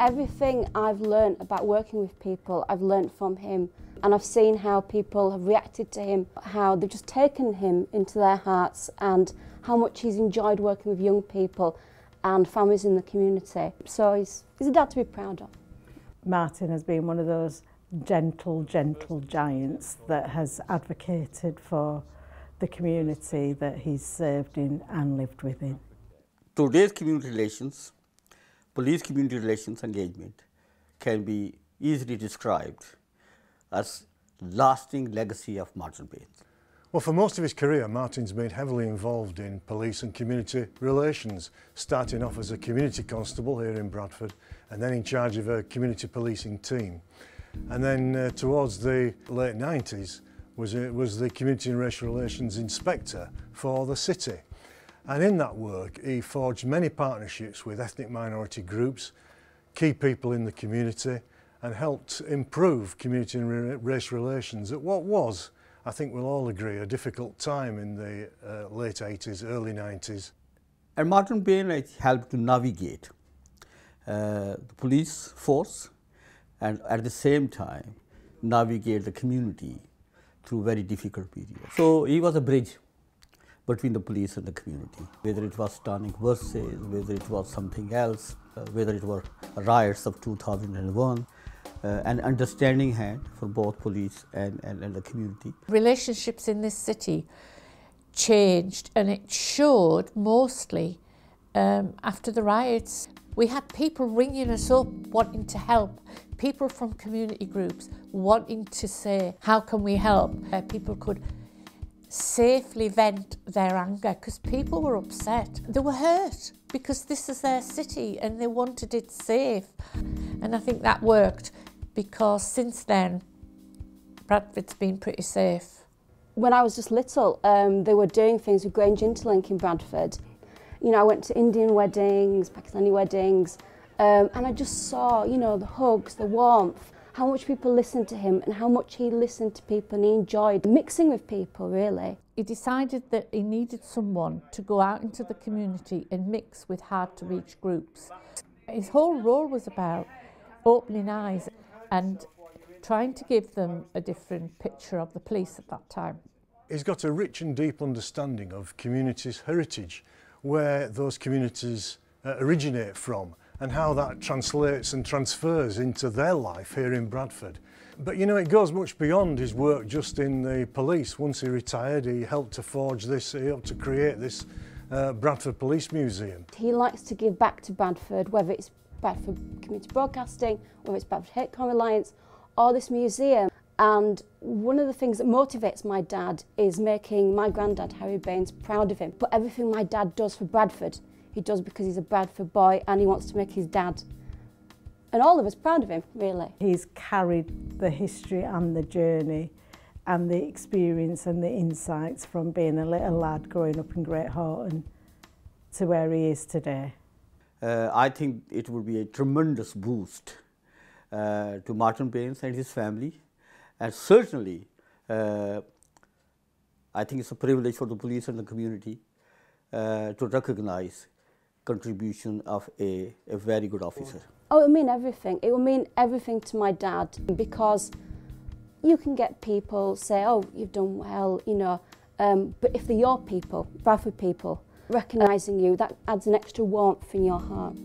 Everything I've learnt about working with people, I've learnt from him. And I've seen how people have reacted to him, how they've just taken him into their hearts, and how much he's enjoyed working with young people and families in the community. So he's a dad to be proud of. Martin has been one of those gentle giants that has advocated for the community that he's served in and lived within. Today's community relations, police-community relations engagement can be easily described as lasting legacy of Martin Baines. Well, for most of his career, Martin's been heavily involved in police and community relations, starting off as a community constable here in Bradford and then in charge of a community policing team. And then towards the late 90s was the community and racial relations inspector for the city. And in that work, he forged many partnerships with ethnic minority groups, key people in the community, and helped improve community and race relations at what was, I think we'll all agree, a difficult time in the late 80s, early 90s. And Martin Baines helped to navigate the police force and at the same time navigate the community through very difficult periods. So he was a bridge between the police and the community, whether it was stunning verses, whether it was something else, whether it were riots of 2001, an understanding hand for both police and the community. Relationships in this city changed, and it showed mostly after the riots. We had people ringing us up wanting to help, people from community groups wanting to say, how can we help? People could safely vent their anger because people were upset. They were hurt because this is their city and they wanted it safe. And I think that worked because since then, Bradford's been pretty safe. When I was just little, they were doing things with Grange Interlink in Bradford. You know, I went to Indian weddings, Pakistani weddings, and I just saw, you know, the hugs, the warmth, how much people listened to him and how much he listened to people, and he enjoyed mixing with people, really. He decided that he needed someone to go out into the community and mix with hard-to-reach groups. His whole role was about opening eyes and trying to give them a different picture of the police at that time. He's got a rich and deep understanding of communities' heritage, where those communities originate from and how that translates and transfers into their life here in Bradford. But you know, it goes much beyond his work just in the police. Once he retired, he helped to forge this, he helped to create this Bradford Police Museum. He likes to give back to Bradford, whether it's Bradford Community Broadcasting, whether it's Bradford Hate Crime Alliance, or this museum. And one of the things that motivates my dad is making my granddad, Harry Baines, proud of him. But everything my dad does for Bradford, he does because he's a Bradford boy and he wants to make his dad and all of us proud of him, really. He's carried the history and the journey and the experience and the insights from being a little lad growing up in Great Horton to where he is today. I think it would be a tremendous boost to Martin Baines and his family. And certainly, I think it's a privilege for the police and the community to recognize contribution of a very good officer. Oh, it will mean everything. It will mean everything to my dad, because you can get people say, oh, you've done well, you know, but if they're your people, Bradford people, recognising you, that adds an extra warmth in your heart.